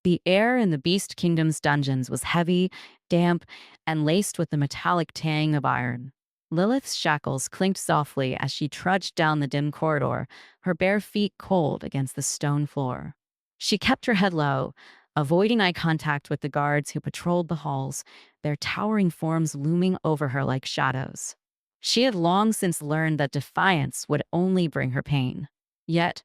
The air in the Beast Kingdom's dungeons was heavy, damp, and laced with the metallic tang of iron. Lilith's shackles clinked softly as she trudged down the dim corridor, her bare feet cold against the stone floor. She kept her head low, avoiding eye contact with the guards who patrolled the halls, their towering forms looming over her like shadows. She had long since learned that defiance would only bring her pain. Yet,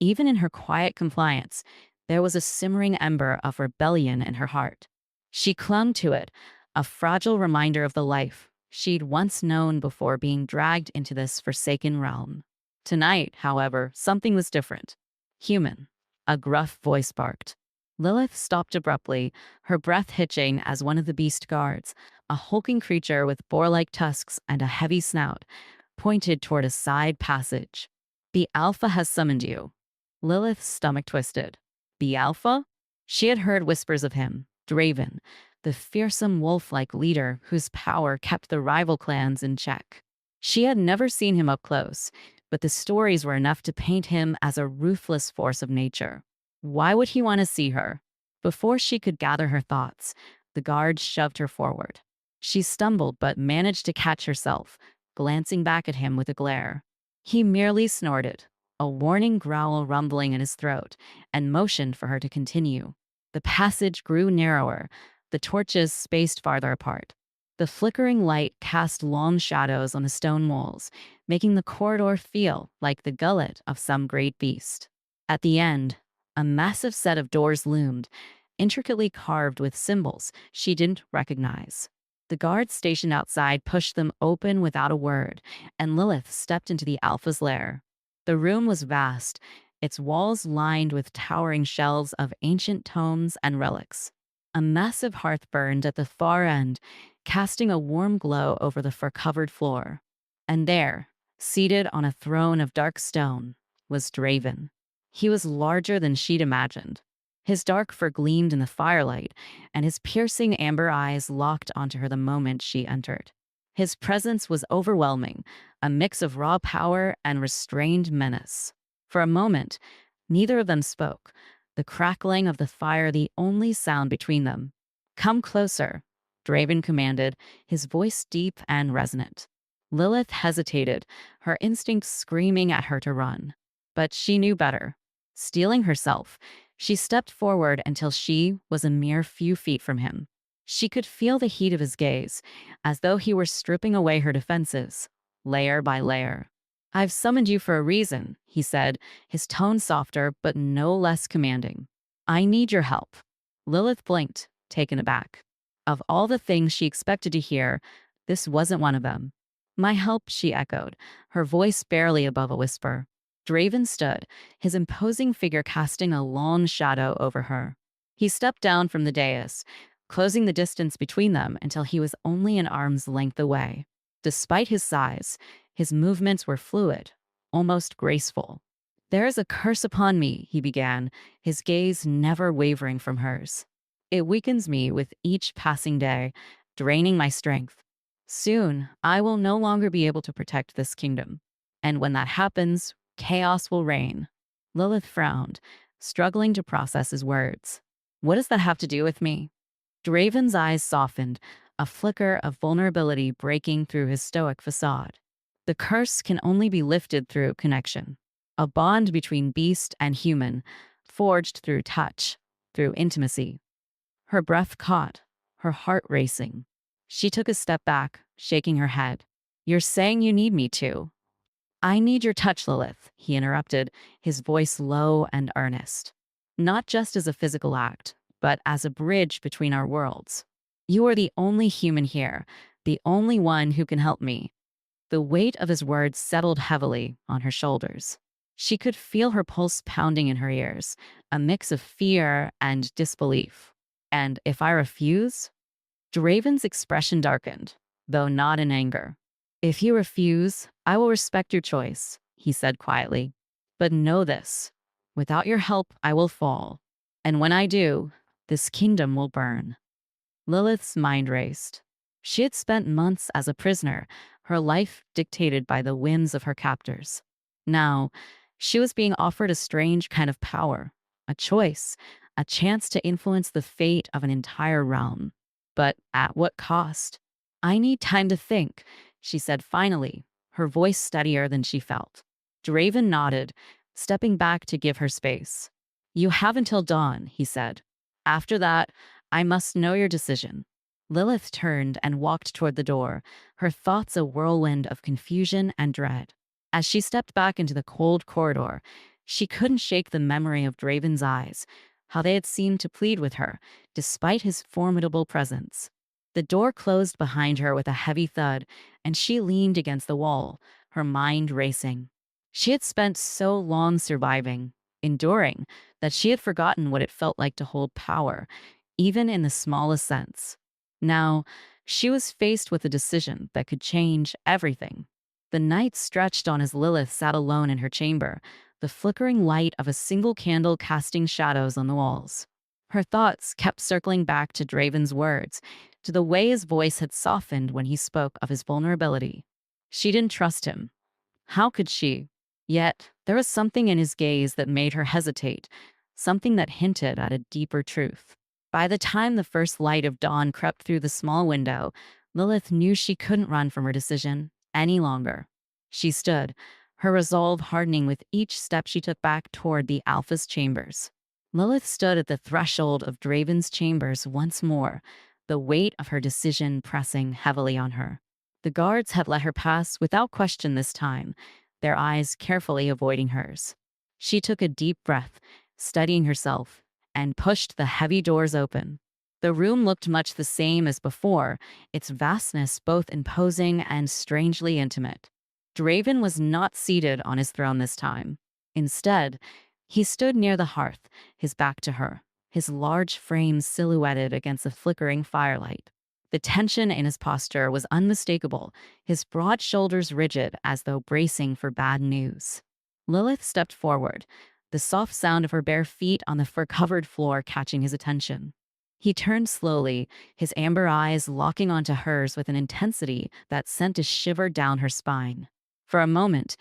even in her quiet compliance, there was a simmering ember of rebellion in her heart. She clung to it, a fragile reminder of the life she'd once known before being dragged into this forsaken realm. Tonight, however, something was different. Human. A gruff voice barked. Lilith stopped abruptly, her breath hitching as one of the beast guards, a hulking creature with boar-like tusks and a heavy snout, pointed toward a side passage. The Alpha has summoned you. Lilith's stomach twisted. The Alpha? She had heard whispers of him, Draven, the fearsome wolf-like leader whose power kept the rival clans in check. She had never seen him up close, but the stories were enough to paint him as a ruthless force of nature. Why would he want to see her? Before she could gather her thoughts, the guard shoved her forward. She stumbled but managed to catch herself, glancing back at him with a glare. He merely snorted, a warning growl rumbling in his throat, and motioned for her to continue. The passage grew narrower, the torches spaced farther apart. The flickering light cast long shadows on the stone walls, making the corridor feel like the gullet of some great beast. At the end, a massive set of doors loomed, intricately carved with symbols she didn't recognize. The guards stationed outside pushed them open without a word, and Lilith stepped into the Alpha's lair. The room was vast, its walls lined with towering shelves of ancient tomes and relics. A massive hearth burned at the far end, casting a warm glow over the fur-covered floor. And there, seated on a throne of dark stone, was Draven. He was larger than she'd imagined. His dark fur gleamed in the firelight, and his piercing amber eyes locked onto her the moment she entered. His presence was overwhelming, a mix of raw power and restrained menace. For a moment, neither of them spoke, the crackling of the fire the only sound between them. "Come closer," Draven commanded, his voice deep and resonant. Lilith hesitated, her instincts screaming at her to run. But she knew better. Steeling herself, she stepped forward until she was a mere few feet from him. She could feel the heat of his gaze, as though he were stripping away her defenses, layer by layer. "I've summoned you for a reason," he said, his tone softer but no less commanding. "I need your help." Lilith blinked, taken aback. Of all the things she expected to hear, this wasn't one of them. "My help," she echoed, her voice barely above a whisper. Draven stood, his imposing figure casting a long shadow over her. He stepped down from the dais, closing the distance between them until he was only an arm's length away. Despite his size, his movements were fluid, almost graceful. "There is a curse upon me," he began, his gaze never wavering from hers. "It weakens me with each passing day, draining my strength. Soon, I will no longer be able to protect this kingdom. And when that happens, chaos will reign." Lilith frowned, struggling to process his words. "What does that have to do with me?" Draven's eyes softened, a flicker of vulnerability breaking through his stoic facade. "The curse can only be lifted through connection. A bond between beast and human, forged through touch, through intimacy." Her breath caught, her heart racing. She took a step back, shaking her head. "You're saying you need me to." "I need your touch, Lilith," he interrupted, his voice low and earnest. "Not just as a physical act, but as a bridge between our worlds. You are the only human here, the only one who can help me." The weight of his words settled heavily on her shoulders. She could feel her pulse pounding in her ears, a mix of fear and disbelief. "And if I refuse?" Draven's expression darkened, though not in anger. "If you refuse, I will respect your choice," he said quietly. "But know this, without your help, I will fall. And when I do, this kingdom will burn." Lilith's mind raced. She had spent months as a prisoner, her life dictated by the whims of her captors. Now, she was being offered a strange kind of power, a choice, a chance to influence the fate of an entire realm. But at what cost? I need time to think, she said finally, her voice steadier than she felt. Draven nodded, stepping back to give her space. You have until dawn, he said. After that, I must know your decision. Lilith turned and walked toward the door, her thoughts a whirlwind of confusion and dread. As she stepped back into the cold corridor, she couldn't shake the memory of Draven's eyes, how they had seemed to plead with her, despite his formidable presence. The door closed behind her with a heavy thud, and she leaned against the wall, her mind racing. She had spent so long surviving, enduring, that she had forgotten what it felt like to hold power, even in the smallest sense. Now, she was faced with a decision that could change everything. The night stretched on as Lilith sat alone in her chamber, the flickering light of a single candle casting shadows on the walls. Her thoughts kept circling back to Draven's words, to the way his voice had softened when he spoke of his vulnerability. She didn't trust him. How could she? Yet, there was something in his gaze that made her hesitate, something that hinted at a deeper truth. By the time the first light of dawn crept through the small window, Lilith knew she couldn't run from her decision any longer. She stood, her resolve hardening with each step she took back toward the Alpha's chambers. Lilith stood at the threshold of Draven's chambers once more, the weight of her decision pressing heavily on her. The guards had let her pass without question this time, their eyes carefully avoiding hers. She took a deep breath, steadying herself, and pushed the heavy doors open. The room looked much the same as before, its vastness both imposing and strangely intimate. Draven was not seated on his throne this time. Instead, he stood near the hearth, his back to her, his large frame silhouetted against the flickering firelight. The tension in his posture was unmistakable, his broad shoulders rigid as though bracing for bad news. Lilith stepped forward, the soft sound of her bare feet on the fur-covered floor catching his attention. He turned slowly, his amber eyes locking onto hers with an intensity that sent a shiver down her spine. For a moment,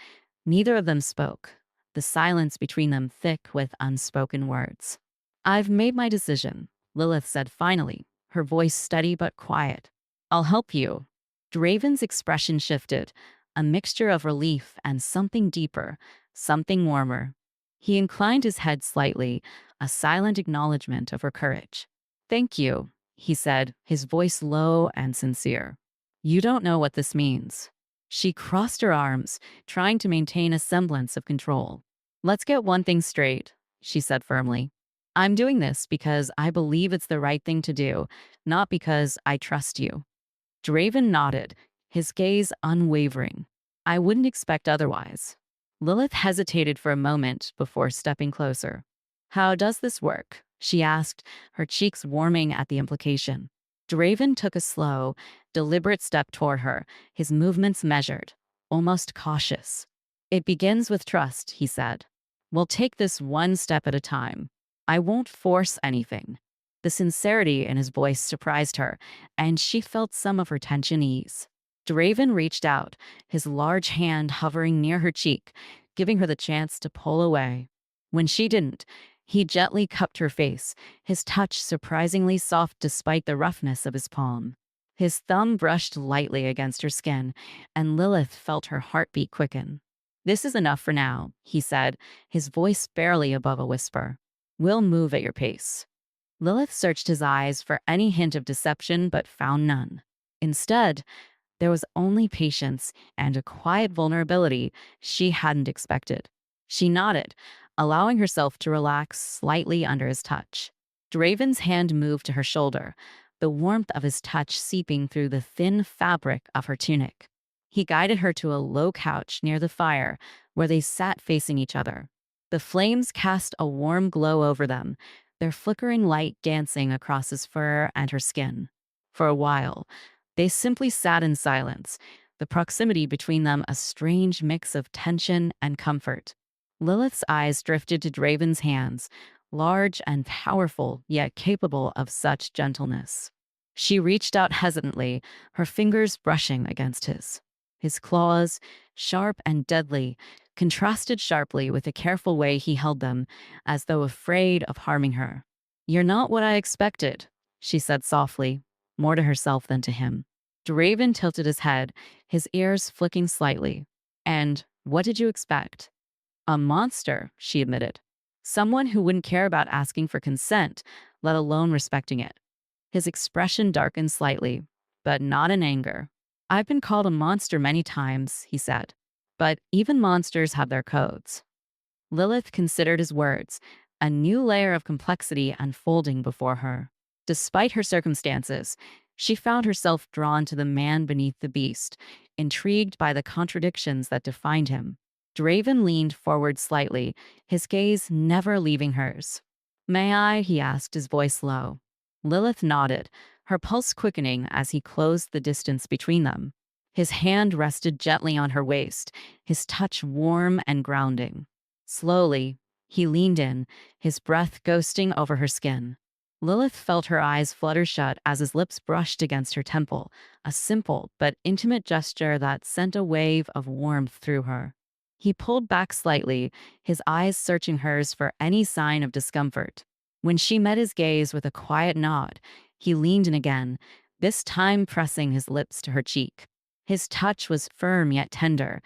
neither of them spoke, the silence between them thick with unspoken words. I've made my decision, Lilith said finally, her voice steady but quiet. I'll help you. Draven's expression shifted, a mixture of relief and something deeper, something warmer. He inclined his head slightly, a silent acknowledgement of her courage. Thank you, he said, his voice low and sincere. You don't know what this means. She crossed her arms, trying to maintain a semblance of control. Let's get one thing straight, she said firmly. I'm doing this because I believe it's the right thing to do, not because I trust you. Draven nodded, his gaze unwavering. I wouldn't expect otherwise. Lilith hesitated for a moment before stepping closer. How does this work? She asked, her cheeks warming at the implication. Draven took a slow, deliberate step toward her, his movements measured, almost cautious. It begins with trust, he said. We'll take this one step at a time. I won't force anything. The sincerity in his voice surprised her, and she felt some of her tension ease. Draven reached out, his large hand hovering near her cheek, giving her the chance to pull away. When she didn't, he gently cupped her face, his touch surprisingly soft despite the roughness of his palm. His thumb brushed lightly against her skin, and Lilith felt her heartbeat quicken. This is enough for now, he said, his voice barely above a whisper. We'll move at your pace. Lilith searched his eyes for any hint of deception but found none. Instead, there was only patience and a quiet vulnerability she hadn't expected. She nodded, allowing herself to relax slightly under his touch. Draven's hand moved to her shoulder, the warmth of his touch seeping through the thin fabric of her tunic. He guided her to a low couch near the fire, where they sat facing each other. The flames cast a warm glow over them, their flickering light dancing across his fur and her skin. For a while, they simply sat in silence, the proximity between them a strange mix of tension and comfort. Lilith's eyes drifted to Draven's hands, large and powerful, yet capable of such gentleness. She reached out hesitantly, her fingers brushing against his. His claws, sharp and deadly, contrasted sharply with the careful way he held them, as though afraid of harming her. You're not what I expected, she said softly, more to herself than to him. Draven tilted his head, his ears flicking slightly. And what did you expect? A monster, she admitted. Someone who wouldn't care about asking for consent, let alone respecting it. His expression darkened slightly, but not in anger. I've been called a monster many times, he said. But even monsters have their codes. Lilith considered his words, a new layer of complexity unfolding before her. Despite her circumstances, she found herself drawn to the man beneath the beast, intrigued by the contradictions that defined him. Draven leaned forward slightly, his gaze never leaving hers. May I? He asked, his voice low. Lilith nodded, her pulse quickening as he closed the distance between them. His hand rested gently on her waist, his touch warm and grounding. Slowly, he leaned in, his breath ghosting over her skin. Lilith felt her eyes flutter shut as his lips brushed against her temple, a simple but intimate gesture that sent a wave of warmth through her. He pulled back slightly, his eyes searching hers for any sign of discomfort. When she met his gaze with a quiet nod, he leaned in again, this time pressing his lips to her cheek. His touch was firm yet tender,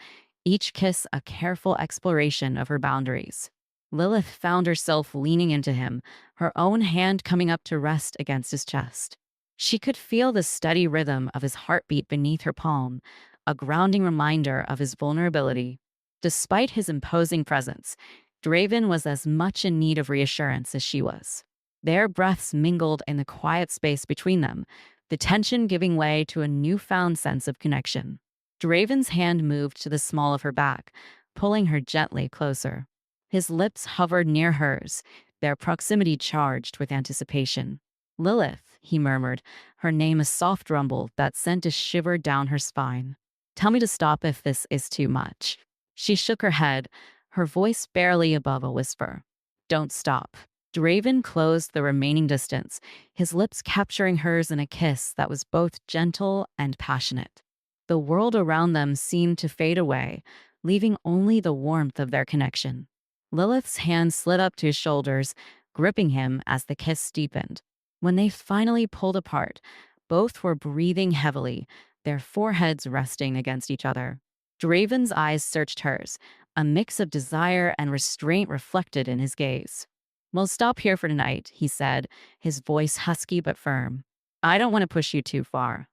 each kiss a careful exploration of her boundaries. Lilith found herself leaning into him, her own hand coming up to rest against his chest. She could feel the steady rhythm of his heartbeat beneath her palm, a grounding reminder of his vulnerability. Despite his imposing presence, Draven was as much in need of reassurance as she was. Their breaths mingled in the quiet space between them, the tension giving way to a newfound sense of connection. Draven's hand moved to the small of her back, pulling her gently closer. His lips hovered near hers, their proximity charged with anticipation. Lilith, he murmured, her name a soft rumble that sent a shiver down her spine. Tell me to stop if this is too much. She shook her head, her voice barely above a whisper. Don't stop. Draven closed the remaining distance, his lips capturing hers in a kiss that was both gentle and passionate. The world around them seemed to fade away, leaving only the warmth of their connection. Lilith's hand slid up to his shoulders, gripping him as the kiss deepened. When they finally pulled apart, both were breathing heavily, their foreheads resting against each other. Draven's eyes searched hers, a mix of desire and restraint reflected in his gaze. We'll stop here for tonight, he said, his voice husky but firm. I don't want to push you too far.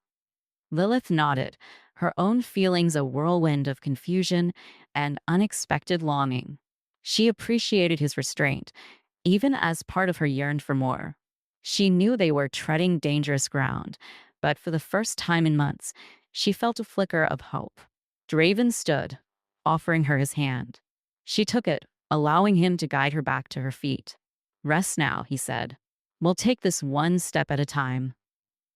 Lilith nodded, her own feelings a whirlwind of confusion and unexpected longing. She appreciated his restraint, even as part of her yearned for more. She knew they were treading dangerous ground, but for the first time in months, she felt a flicker of hope. Draven stood, offering her his hand. She took it, allowing him to guide her back to her feet. Rest now, he said. We'll take this one step at a time.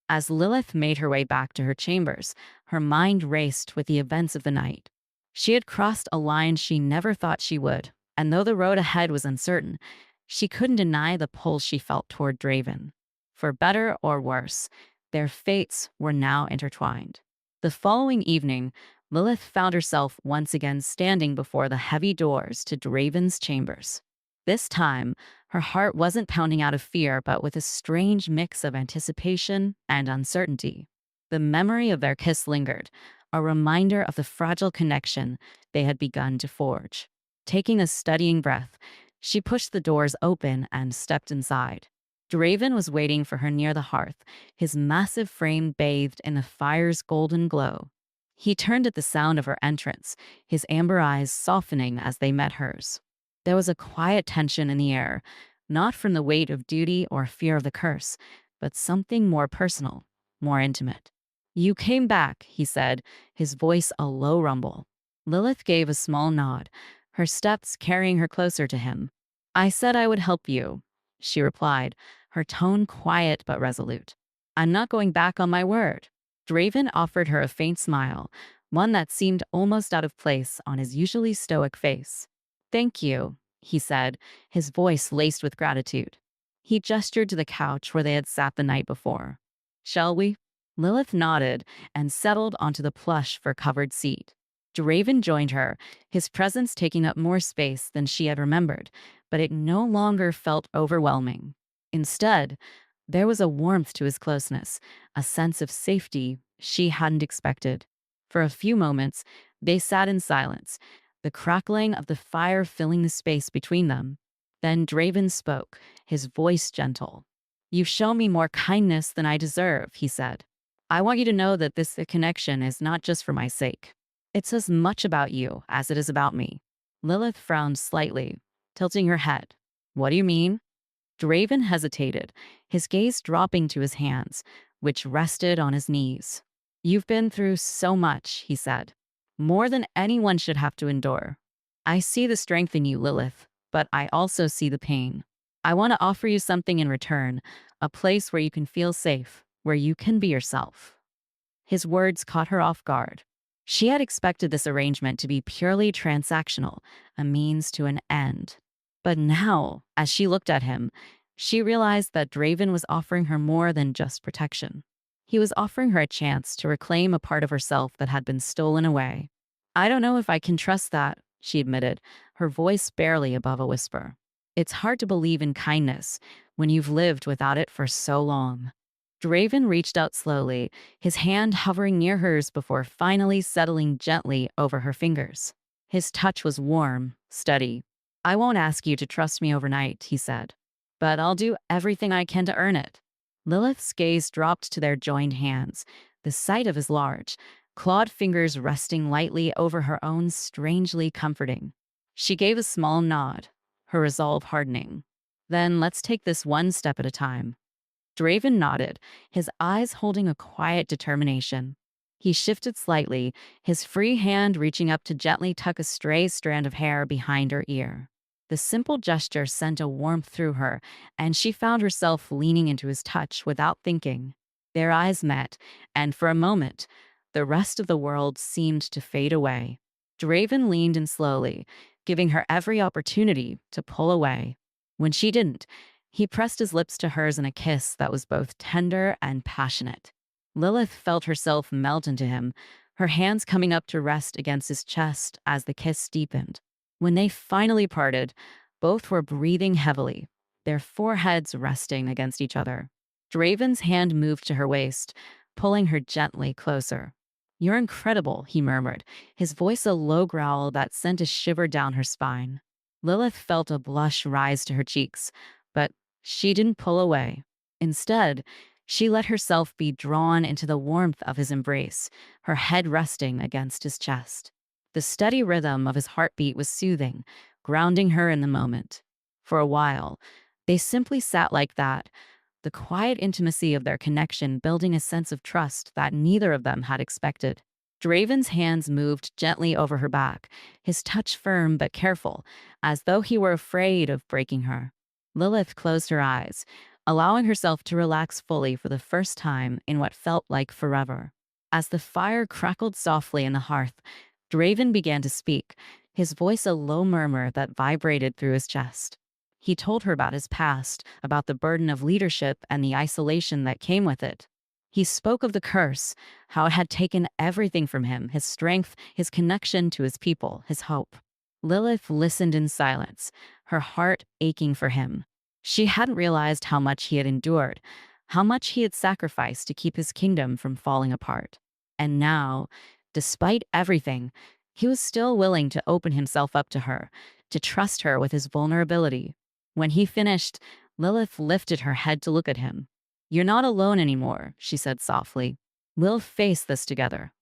As Lilith made her way back to her chambers, her mind raced with the events of the night. She had crossed a line she never thought she would, and though the road ahead was uncertain, she couldn't deny the pull she felt toward Draven. For better or worse, their fates were now intertwined. The following evening, Lilith found herself once again standing before the heavy doors to Draven's chambers. This time, her heart wasn't pounding out of fear, but with a strange mix of anticipation and uncertainty. The memory of their kiss lingered, a reminder of the fragile connection they had begun to forge. Taking a steadying breath, she pushed the doors open and stepped inside. Draven was waiting for her near the hearth, his massive frame bathed in the fire's golden glow. He turned at the sound of her entrance, his amber eyes softening as they met hers. There was a quiet tension in the air, not from the weight of duty or fear of the curse, but something more personal, more intimate. You came back, he said, his voice a low rumble. Lilith gave a small nod, her steps carrying her closer to him. I said I would help you, she replied, her tone quiet but resolute. I'm not going back on my word. Draven offered her a faint smile, one that seemed almost out of place on his usually stoic face. Thank you, he said, his voice laced with gratitude. He gestured to the couch where they had sat the night before. Shall we? Lilith nodded and settled onto the plush fur-covered seat. Draven joined her, his presence taking up more space than she had remembered, but it no longer felt overwhelming. Instead, there was a warmth to his closeness, a sense of safety she hadn't expected. For a few moments, they sat in silence, the crackling of the fire filling the space between them. Then Draven spoke, his voice gentle. "You've shown me more kindness than I deserve," he said. "I want you to know that this connection is not just for my sake. It's as much about you as it is about me." Lilith frowned slightly, tilting her head. "What do you mean?" Draven hesitated, his gaze dropping to his hands, which rested on his knees. "You've been through so much," he said. "More than anyone should have to endure. I see the strength in you, Lilith, but I also see the pain. I want to offer you something in return, a place where you can feel safe, where you can be yourself." His words caught her off guard. She had expected this arrangement to be purely transactional, a means to an end. But now, as she looked at him, she realized that Draven was offering her more than just protection. He was offering her a chance to reclaim a part of herself that had been stolen away. "I don't know if I can trust that," she admitted, her voice barely above a whisper. "It's hard to believe in kindness when you've lived without it for so long." Draven reached out slowly, his hand hovering near hers before finally settling gently over her fingers. His touch was warm, steady. "I won't ask you to trust me overnight," he said, "but I'll do everything I can to earn it." Lilith's gaze dropped to their joined hands, the sight of his large, clawed fingers resting lightly over her own strangely comforting. She gave a small nod, her resolve hardening. "Then let's take this one step at a time." Draven nodded, his eyes holding a quiet determination. He shifted slightly, his free hand reaching up to gently tuck a stray strand of hair behind her ear. The simple gesture sent a warmth through her, and she found herself leaning into his touch without thinking. Their eyes met, and for a moment, the rest of the world seemed to fade away. Draven leaned in slowly, giving her every opportunity to pull away. When she didn't, he pressed his lips to hers in a kiss that was both tender and passionate. Lilith felt herself melt into him, her hands coming up to rest against his chest as the kiss deepened. When they finally parted, both were breathing heavily, their foreheads resting against each other. Draven's hand moved to her waist, pulling her gently closer. "You're incredible," he murmured, his voice a low growl that sent a shiver down her spine. Lilith felt a blush rise to her cheeks, but she didn't pull away. Instead, she let herself be drawn into the warmth of his embrace, her head resting against his chest. The steady rhythm of his heartbeat was soothing, grounding her in the moment. For a while, they simply sat like that, the quiet intimacy of their connection building a sense of trust that neither of them had expected. Draven's hands moved gently over her back, his touch firm but careful, as though he were afraid of breaking her. Lilith closed her eyes, allowing herself to relax fully for the first time in what felt like forever. As the fire crackled softly in the hearth, Draven began to speak, his voice a low murmur that vibrated through his chest. He told her about his past, about the burden of leadership and the isolation that came with it. He spoke of the curse, how it had taken everything from him, his strength, his connection to his people, his hope. Lilith listened in silence, her heart aching for him. She hadn't realized how much he had endured, how much he had sacrificed to keep his kingdom from falling apart. And now, despite everything, he was still willing to open himself up to her, to trust her with his vulnerability. When he finished, Lilith lifted her head to look at him. "You're not alone anymore," she said softly. "We'll face this together."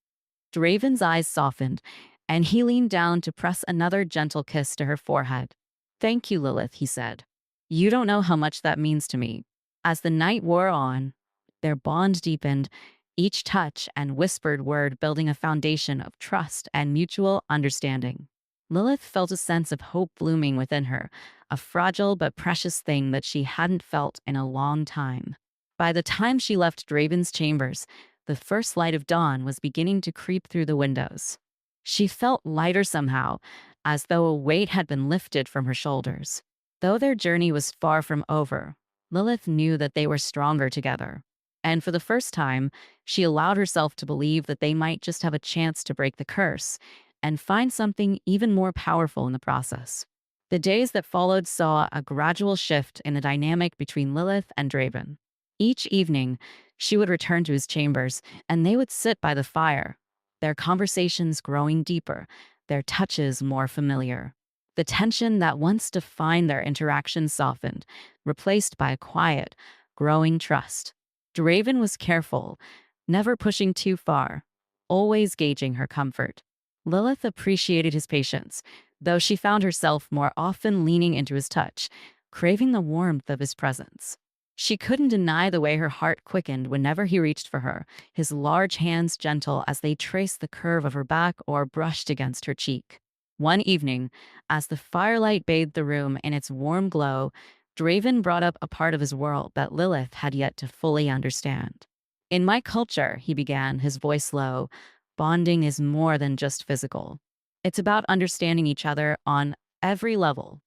Draven's eyes softened, and he leaned down to press another gentle kiss to her forehead. "Thank you, Lilith," he said. "You don't know how much that means to me." As the night wore on, their bond deepened, each touch and whispered word building a foundation of trust and mutual understanding. Lilith felt a sense of hope blooming within her, a fragile but precious thing that she hadn't felt in a long time. By the time she left Draven's chambers, the first light of dawn was beginning to creep through the windows. She felt lighter somehow, as though a weight had been lifted from her shoulders. Though their journey was far from over, Lilith knew that they were stronger together. And for the first time, she allowed herself to believe that they might just have a chance to break the curse and find something even more powerful in the process. The days that followed saw a gradual shift in the dynamic between Lilith and Draven. Each evening, she would return to his chambers, and they would sit by the fire, their conversations growing deeper, their touches more familiar. The tension that once defined their interactions softened, replaced by a quiet, growing trust. Draven was careful, never pushing too far, always gauging her comfort. Lilith appreciated his patience, though she found herself more often leaning into his touch, craving the warmth of his presence. She couldn't deny the way her heart quickened whenever he reached for her, his large hands gentle as they traced the curve of her back or brushed against her cheek. One evening, as the firelight bathed the room in its warm glow, Draven brought up a part of his world that Lilith had yet to fully understand. In my culture, he began, his voice low, bonding is more than just physical. It's about understanding each other on every level.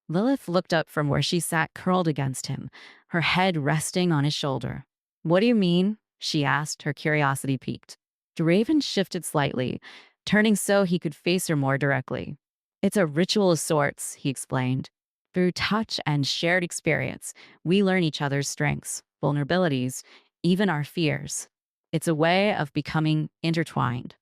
Lilith looked up from where she sat curled against him, her head resting on his shoulder. What do you mean? She asked, her curiosity piqued. Draven shifted slightly, turning so he could face her more directly. It's a ritual of sorts, he explained. Through touch and shared experience, we learn each other's strengths, vulnerabilities, even our fears. It's a way of becoming intertwined.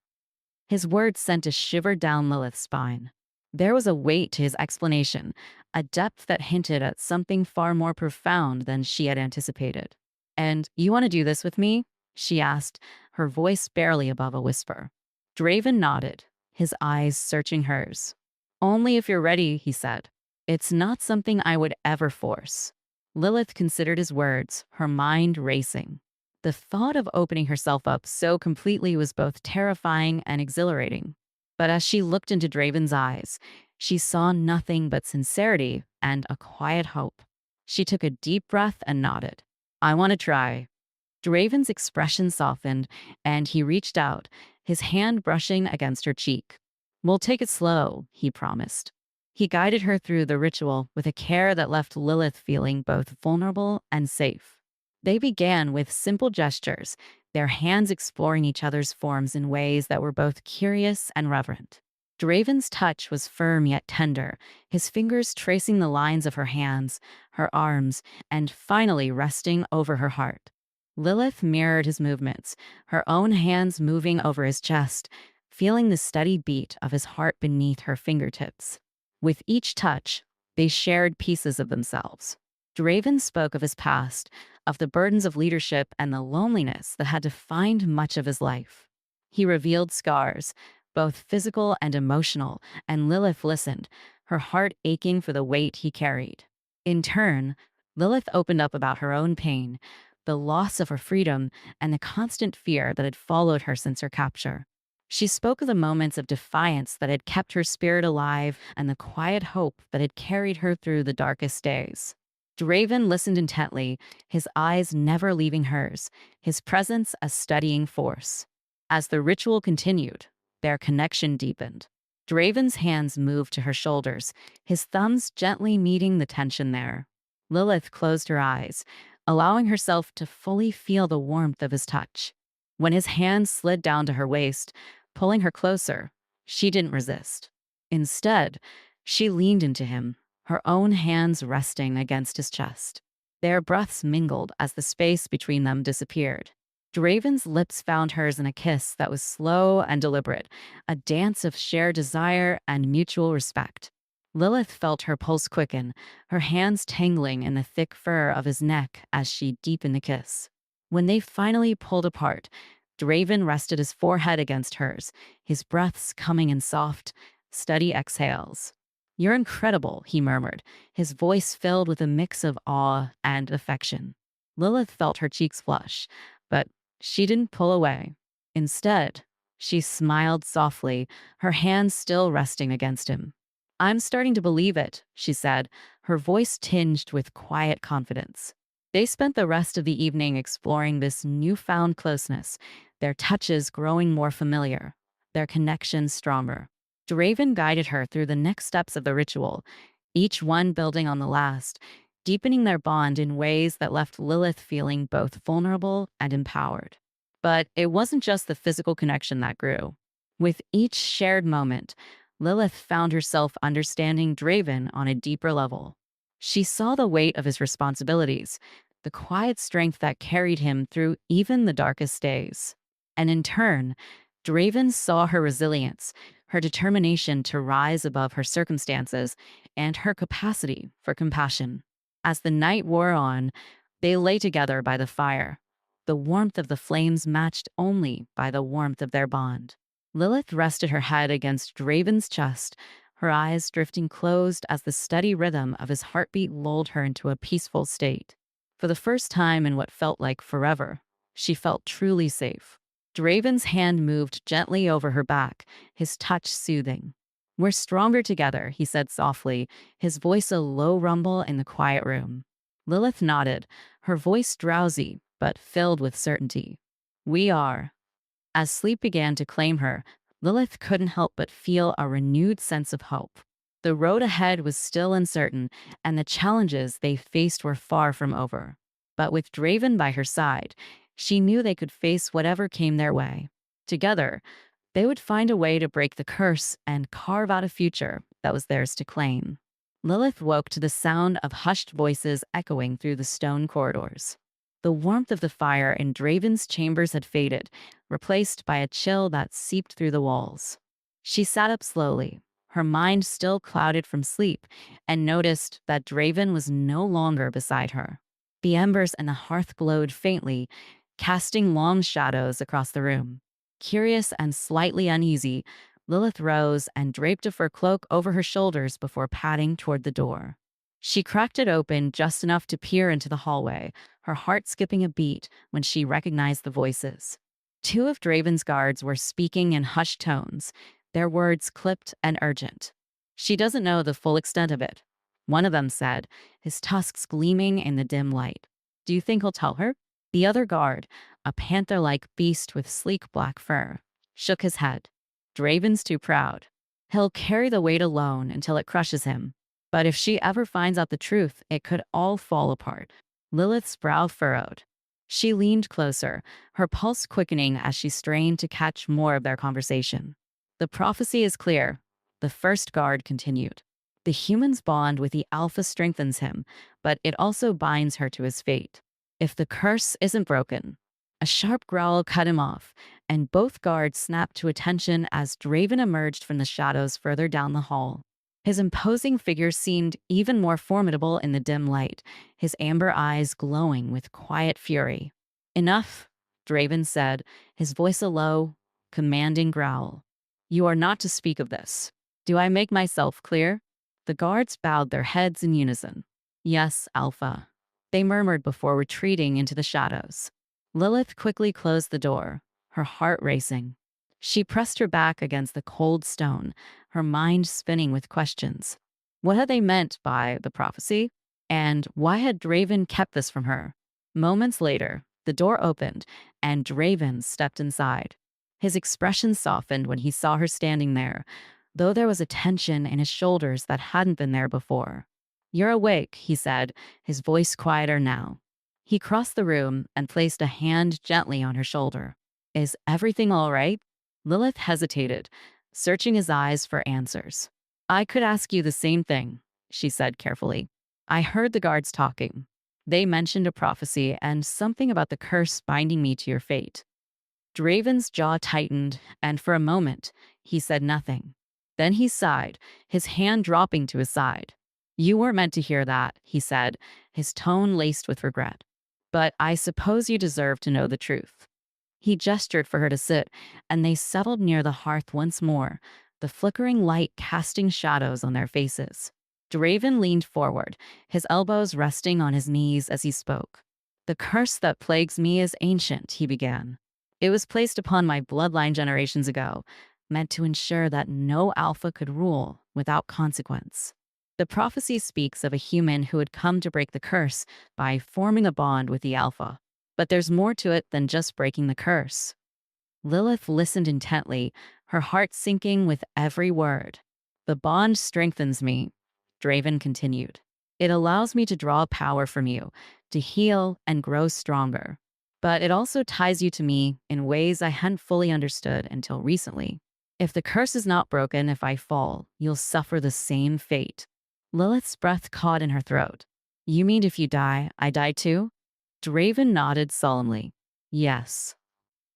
His words sent a shiver down Lilith's spine. There was a weight to his explanation, a depth that hinted at something far more profound than she had anticipated. And you want to do this with me? She asked, her voice barely above a whisper. Draven nodded, his eyes searching hers. Only if you're ready, he said. It's not something I would ever force. Lilith considered his words, her mind racing. The thought of opening herself up so completely was both terrifying and exhilarating. But as she looked into Draven's eyes, she saw nothing but sincerity and a quiet hope. She took a deep breath and nodded. I want to try. Draven's expression softened, and he reached out, his hand brushing against her cheek. We'll take it slow, he promised. He guided her through the ritual with a care that left Lilith feeling both vulnerable and safe. They began with simple gestures, their hands exploring each other's forms in ways that were both curious and reverent. Draven's touch was firm yet tender, his fingers tracing the lines of her hands, her arms, and finally resting over her heart. Lilith mirrored his movements, her own hands moving over his chest, feeling the steady beat of his heart beneath her fingertips. With each touch, they shared pieces of themselves. Draven spoke of his past, of the burdens of leadership and the loneliness that had defined much of his life. He revealed scars, both physical and emotional, and Lilith listened, her heart aching for the weight he carried. In turn, Lilith opened up about her own pain, the loss of her freedom, and the constant fear that had followed her since her capture. She spoke of the moments of defiance that had kept her spirit alive and the quiet hope that had carried her through the darkest days. Draven listened intently, his eyes never leaving hers, his presence a steadying force. As the ritual continued, their connection deepened. Draven's hands moved to her shoulders, his thumbs gently meeting the tension there. Lilith closed her eyes, allowing herself to fully feel the warmth of his touch. When his hands slid down to her waist, pulling her closer, she didn't resist. Instead, she leaned into him, her own hands resting against his chest. Their breaths mingled as the space between them disappeared. Draven's lips found hers in a kiss that was slow and deliberate, a dance of shared desire and mutual respect. Lilith felt her pulse quicken, her hands tangling in the thick fur of his neck as she deepened the kiss. When they finally pulled apart, Draven rested his forehead against hers, his breaths coming in soft, steady exhales. You're incredible, he murmured, his voice filled with a mix of awe and affection. Lilith felt her cheeks flush, but she didn't pull away. Instead, she smiled softly, her hands still resting against him. I'm starting to believe it, she said, her voice tinged with quiet confidence. They spent the rest of the evening exploring this newfound closeness, their touches growing more familiar, their connections stronger. Draven guided her through the next steps of the ritual, each one building on the last, deepening their bond in ways that left Lilith feeling both vulnerable and empowered. But it wasn't just the physical connection that grew. With each shared moment, Lilith found herself understanding Draven on a deeper level. She saw the weight of his responsibilities, the quiet strength that carried him through even the darkest days. And in turn, Draven saw her resilience, her determination to rise above her circumstances, and her capacity for compassion. As the night wore on, they lay together by the fire, the warmth of the flames matched only by the warmth of their bond. Lilith rested her head against Draven's chest, her eyes drifting closed as the steady rhythm of his heartbeat lulled her into a peaceful state. For the first time in what felt like forever, she felt truly safe. Draven's hand moved gently over her back, his touch soothing. "We're stronger together," he said softly, his voice a low rumble in the quiet room. Lilith nodded, her voice drowsy but filled with certainty. "We are." As sleep began to claim her, Lilith couldn't help but feel a renewed sense of hope. The road ahead was still uncertain, and the challenges they faced were far from over. But with Draven by her side, she knew they could face whatever came their way. Together, they would find a way to break the curse and carve out a future that was theirs to claim. Lilith woke to the sound of hushed voices echoing through the stone corridors. The warmth of the fire in Draven's chambers had faded, replaced by a chill that seeped through the walls. She sat up slowly, her mind still clouded from sleep, and noticed that Draven was no longer beside her. The embers in the hearth glowed faintly, casting long shadows across the room. Curious and slightly uneasy, Lilith rose and draped a fur cloak over her shoulders before padding toward the door. She cracked it open just enough to peer into the hallway, her heart skipping a beat when she recognized the voices. Two of Draven's guards were speaking in hushed tones, their words clipped and urgent. "She doesn't know the full extent of it," one of them said, his tusks gleaming in the dim light. "Do you think he'll tell her?" The other guard, a panther-like beast with sleek black fur, shook his head. "Draven's too proud. He'll carry the weight alone until it crushes him. But if she ever finds out the truth, it could all fall apart." Lilith's brow furrowed. She leaned closer, her pulse quickening as she strained to catch more of their conversation. "The prophecy is clear," the first guard continued. "The human's bond with the Alpha strengthens him, but it also binds her to his fate. If the curse isn't broken." A sharp growl cut him off, and both guards snapped to attention as Draven emerged from the shadows further down the hall. His imposing figure seemed even more formidable in the dim light, his amber eyes glowing with quiet fury. "Enough," Draven said, his voice a low, commanding growl. "You are not to speak of this. Do I make myself clear?" The guards bowed their heads in unison. "Yes, Alpha," they murmured before retreating into the shadows. Lilith quickly closed the door, her heart racing. She pressed her back against the cold stone, her mind spinning with questions. What had they meant by the prophecy? And why had Draven kept this from her? Moments later, the door opened, and Draven stepped inside. His expression softened when he saw her standing there, though there was a tension in his shoulders that hadn't been there before. "You're awake," he said, his voice quieter now. He crossed the room and placed a hand gently on her shoulder. "Is everything all right?" Lilith hesitated, searching his eyes for answers. "I could ask you the same thing," she said carefully. "I heard the guards talking. They mentioned a prophecy and something about the curse binding me to your fate." Draven's jaw tightened, and for a moment, he said nothing. Then he sighed, his hand dropping to his side. "You weren't meant to hear that," he said, his tone laced with regret. "But I suppose you deserve to know the truth." He gestured for her to sit, and they settled near the hearth once more, the flickering light casting shadows on their faces. Draven leaned forward, his elbows resting on his knees as he spoke. "The curse that plagues me is ancient," he began. "It was placed upon my bloodline generations ago, meant to ensure that no Alpha could rule without consequence. The prophecy speaks of a human who had come to break the curse by forming a bond with the Alpha. But there's more to it than just breaking the curse." Lilith listened intently, her heart sinking with every word. "The bond strengthens me," Draven continued. "It allows me to draw power from you, to heal and grow stronger. But it also ties you to me in ways I hadn't fully understood until recently. If the curse is not broken, if I fall, you'll suffer the same fate. Lilith's breath caught in her throat. You mean if you die, I die too? Draven nodded solemnly. Yes.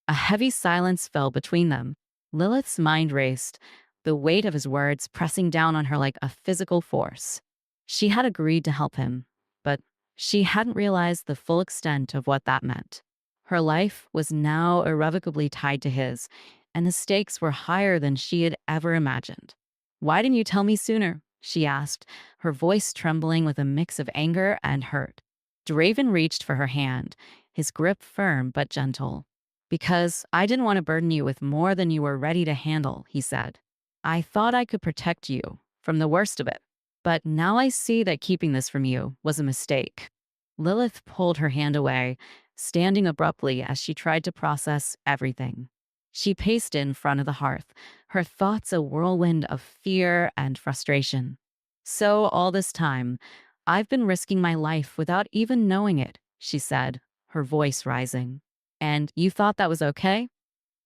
A heavy silence fell between them. Lilith's mind raced, the weight of his words pressing down on her like a physical force. She had agreed to help him, but she hadn't realized the full extent of what that meant. Her life was now irrevocably tied to his, and the stakes were higher than she had ever imagined. Why didn't you tell me sooner? She asked, her voice trembling with a mix of anger and hurt. Draven reached for her hand, his grip firm but gentle. Because I didn't want to burden you with more than you were ready to handle, he said. I thought I could protect you from the worst of it. But now I see that keeping this from you was a mistake. Lilith pulled her hand away, standing abruptly as she tried to process everything. She paced in front of the hearth, her thoughts a whirlwind of fear and frustration. So all this time, I've been risking my life without even knowing it, she said, her voice rising. And you thought that was okay?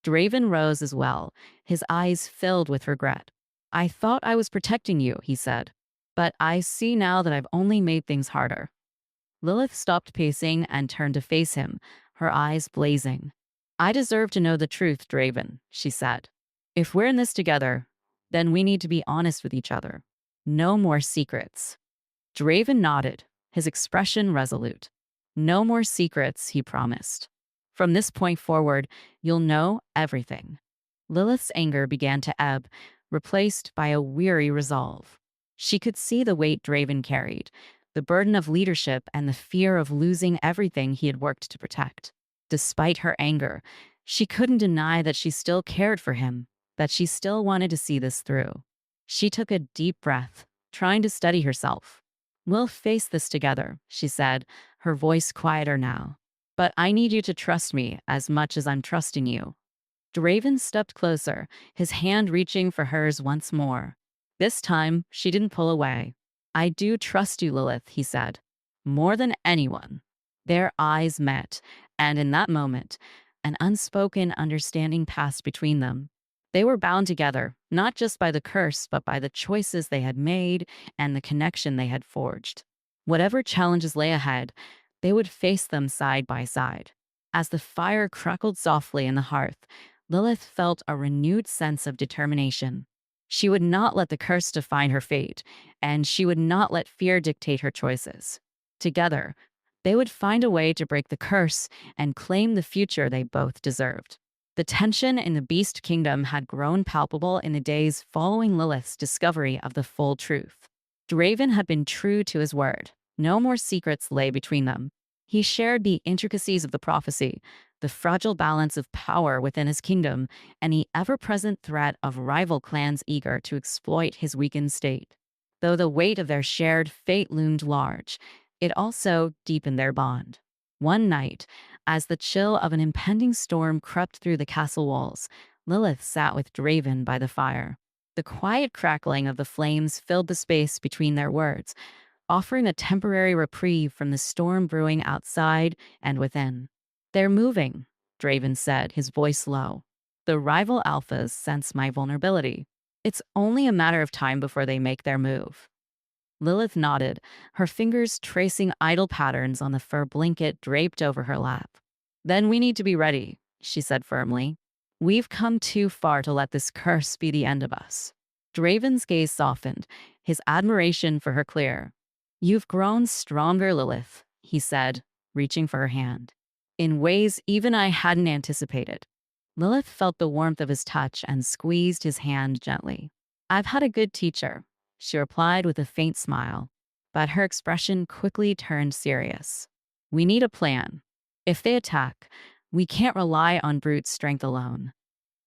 Draven rose as well, his eyes filled with regret. I thought I was protecting you, he said. But I see now that I've only made things harder. Lilith stopped pacing and turned to face him, her eyes blazing. I deserve to know the truth, Draven, she said. If we're in this together, then we need to be honest with each other. No more secrets. Draven nodded, his expression resolute. No more secrets, he promised. From this point forward, you'll know everything. Lilith's anger began to ebb, replaced by a weary resolve. She could see the weight Draven carried, the burden of leadership and the fear of losing everything he had worked to protect. Despite her anger, she couldn't deny that she still cared for him, that she still wanted to see this through. She took a deep breath, trying to steady herself. We'll face this together, she said, her voice quieter now. But I need you to trust me as much as I'm trusting you. Draven stepped closer, his hand reaching for hers once more. This time, she didn't pull away. I do trust you, Lilith, he said. More than anyone. Their eyes met, and in that moment, an unspoken understanding passed between them. They were bound together, not just by the curse, but by the choices they had made and the connection they had forged. Whatever challenges lay ahead, they would face them side by side. As the fire crackled softly in the hearth, Lilith felt a renewed sense of determination. She would not let the curse define her fate, and she would not let fear dictate her choices. Together, they would find a way to break the curse and claim the future they both deserved. The tension in the Beast Kingdom had grown palpable in the days following Lilith's discovery of the full truth. Draven had been true to his word. No more secrets lay between them. He shared the intricacies of the prophecy, the fragile balance of power within his kingdom, and the ever-present threat of rival clans eager to exploit his weakened state. Though the weight of their shared fate loomed large, it also deepened their bond. One night, as the chill of an impending storm crept through the castle walls, Lilith sat with Draven by the fire. The quiet crackling of the flames filled the space between their words, offering a temporary reprieve from the storm brewing outside and within. They're moving, Draven said, his voice low. The rival alphas sense my vulnerability. It's only a matter of time before they make their move. Lilith nodded, her fingers tracing idle patterns on the fur blanket draped over her lap. Then we need to be ready, she said firmly. We've come too far to let this curse be the end of us. Draven's gaze softened, his admiration for her clear. You've grown stronger, Lilith, he said, reaching for her hand. In ways even I hadn't anticipated. Lilith felt the warmth of his touch and squeezed his hand gently. I've had a good teacher, she replied with a faint smile, but her expression quickly turned serious. We need a plan. If they attack, we can't rely on brute strength alone.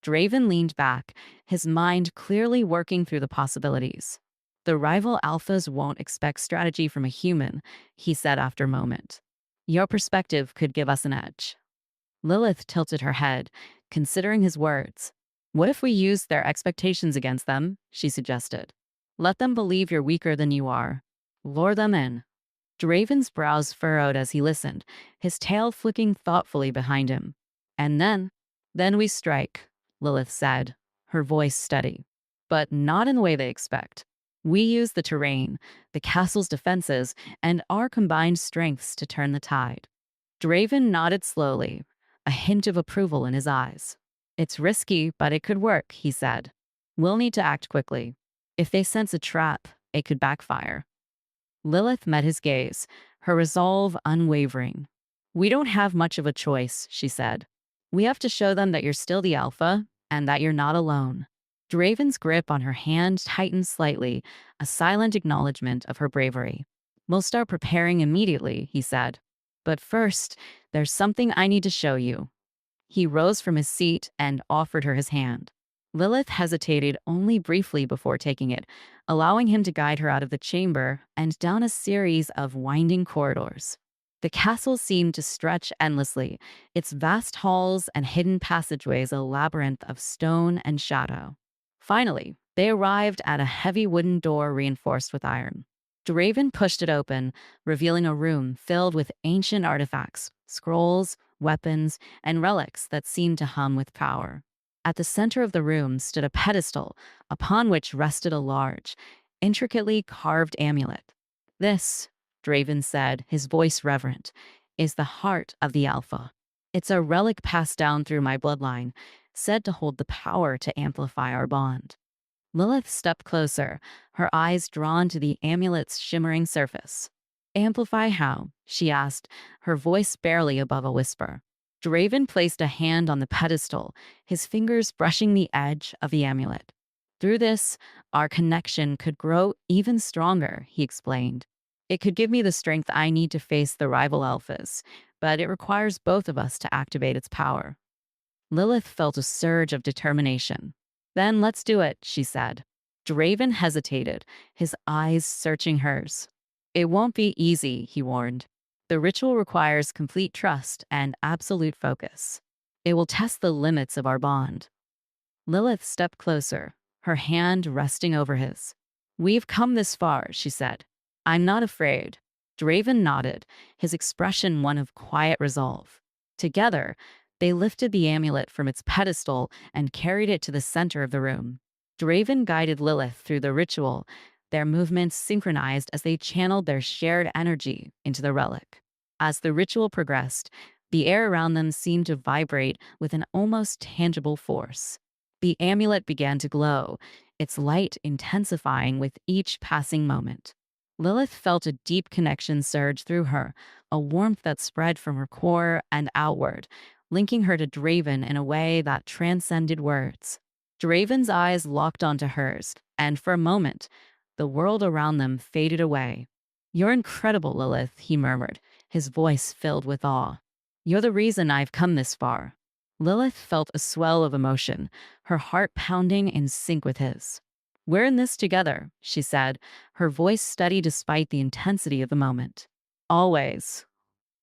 Draven leaned back, his mind clearly working through the possibilities. The rival alphas won't expect strategy from a human, he said after a moment. Your perspective could give us an edge. Lilith tilted her head, considering his words. What if we use their expectations against them? She suggested. Let them believe you're weaker than you are. Lure them in. Draven's brows furrowed as he listened, his tail flicking thoughtfully behind him. And then we strike, Lilith said, her voice steady. But not in the way they expect. We use the terrain, the castle's defenses, and our combined strengths to turn the tide. Draven nodded slowly, a hint of approval in his eyes. It's risky, but it could work, he said. We'll need to act quickly. If they sense a trap, it could backfire. Lilith met his gaze, her resolve unwavering. We don't have much of a choice, she said. We have to show them that you're still the alpha and that you're not alone. Draven's grip on her hand tightened slightly, a silent acknowledgement of her bravery. We'll start preparing immediately, he said. But first, there's something I need to show you. He rose from his seat and offered her his hand. Lilith hesitated only briefly before taking it, allowing him to guide her out of the chamber and down a series of winding corridors. The castle seemed to stretch endlessly, its vast halls and hidden passageways a labyrinth of stone and shadow. Finally, they arrived at a heavy wooden door reinforced with iron. Draven pushed it open, revealing a room filled with ancient artifacts, scrolls, weapons, and relics that seemed to hum with power. At the center of the room stood a pedestal, upon which rested a large, intricately carved amulet. This, Draven said, his voice reverent, is the heart of the Alpha. It's a relic passed down through my bloodline, said to hold the power to amplify our bond. Lilith stepped closer, her eyes drawn to the amulet's shimmering surface. Amplify how? She asked, her voice barely above a whisper. Draven placed a hand on the pedestal, his fingers brushing the edge of the amulet. Through this, our connection could grow even stronger, he explained. It could give me the strength I need to face the rival alphas, but it requires both of us to activate its power. Lilith felt a surge of determination. Then let's do it, she said. Draven hesitated, his eyes searching hers. It won't be easy, he warned. The ritual requires complete trust and absolute focus. It will test the limits of our bond. Lilith stepped closer, her hand resting over his. We've come this far, she said. I'm not afraid. Draven nodded, his expression one of quiet resolve. Together, they lifted the amulet from its pedestal and carried it to the center of the room. Draven guided Lilith through the ritual, their movements synchronized as they channeled their shared energy into the relic. As the ritual progressed, the air around them seemed to vibrate with an almost tangible force. The amulet began to glow, its light intensifying with each passing moment. Lilith felt a deep connection surge through her, a warmth that spread from her core and outward, linking her to Draven in a way that transcended words. Draven's eyes locked onto hers, and for a moment, the world around them faded away. You're incredible, Lilith, he murmured, his voice filled with awe. You're the reason I've come this far. Lilith felt a swell of emotion, her heart pounding in sync with his. We're in this together, she said, her voice steady despite the intensity of the moment. Always.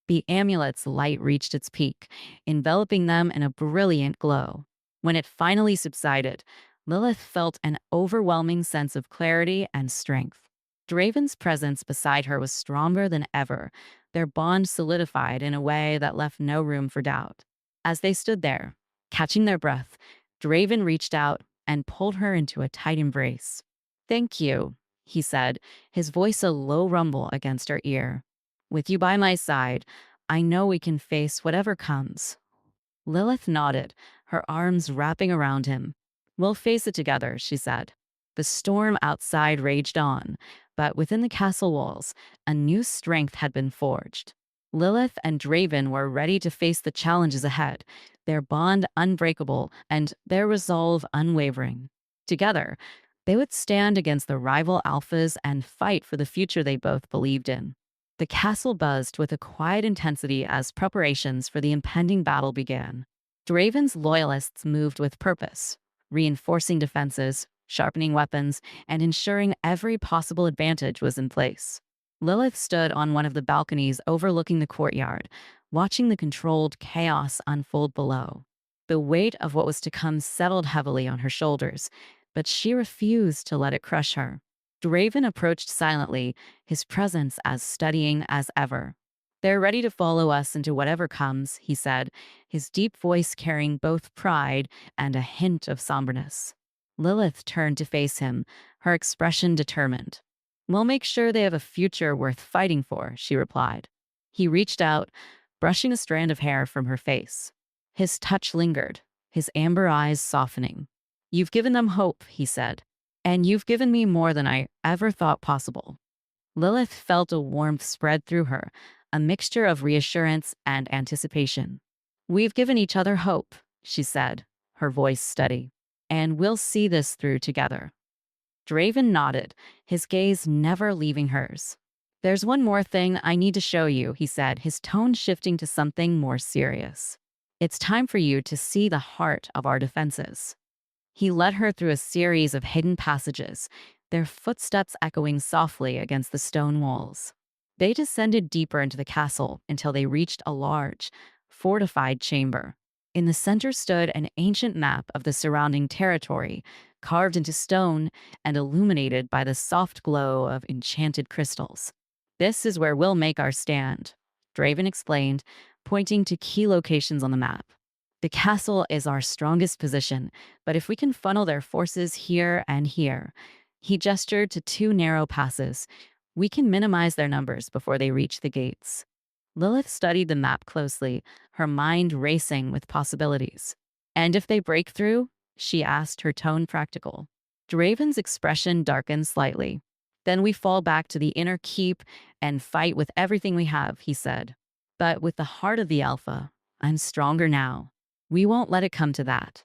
The amulet's light reached its peak, enveloping them in a brilliant glow. When it finally subsided, Lilith felt an overwhelming sense of clarity and strength. Draven's presence beside her was stronger than ever, their bond solidified in a way that left no room for doubt. As they stood there, catching their breath, Draven reached out and pulled her into a tight embrace. Thank you, he said, his voice a low rumble against her ear. With you by my side, I know we can face whatever comes. Lilith nodded, her arms wrapping around him. We'll face it together, she said. The storm outside raged on, but within the castle walls, a new strength had been forged. Lilith and Draven were ready to face the challenges ahead, their bond unbreakable and their resolve unwavering. Together, they would stand against the rival alphas and fight for the future they both believed in. The castle buzzed with a quiet intensity as preparations for the impending battle began. Draven's loyalists moved with purpose, reinforcing defenses, sharpening weapons, and ensuring every possible advantage was in place. Lilith stood on one of the balconies overlooking the courtyard, watching the controlled chaos unfold below. The weight of what was to come settled heavily on her shoulders, but she refused to let it crush her. Draven approached silently, his presence as steadying as ever. They're ready to follow us into whatever comes, he said, his deep voice carrying both pride and a hint of somberness. Lilith turned to face him, her expression determined. We'll make sure they have a future worth fighting for, she replied. He reached out, brushing a strand of hair from her face. His touch lingered, his amber eyes softening. You've given them hope, he said, and you've given me more than I ever thought possible. Lilith felt a warmth spread through her, a mixture of reassurance and anticipation. We've given each other hope, she said, her voice steady, and we'll see this through together. Draven nodded, his gaze never leaving hers. There's one more thing I need to show you, he said, his tone shifting to something more serious. It's time for you to see the heart of our defenses. He led her through a series of hidden passages, their footsteps echoing softly against the stone walls. They descended deeper into the castle until they reached a large, fortified chamber. In the center stood an ancient map of the surrounding territory, carved into stone and illuminated by the soft glow of enchanted crystals. This is where we'll make our stand, Draven explained, pointing to key locations on the map. The castle is our strongest position, but if we can funnel their forces here and here, he gestured to two narrow passes, we can minimize their numbers before they reach the gates. Lilith studied the map closely, her mind racing with possibilities. And if they break through? She asked, her tone practical. Draven's expression darkened slightly. Then we fall back to the inner keep and fight with everything we have, he said. But with the heart of the Alpha, I'm stronger now. We won't let it come to that.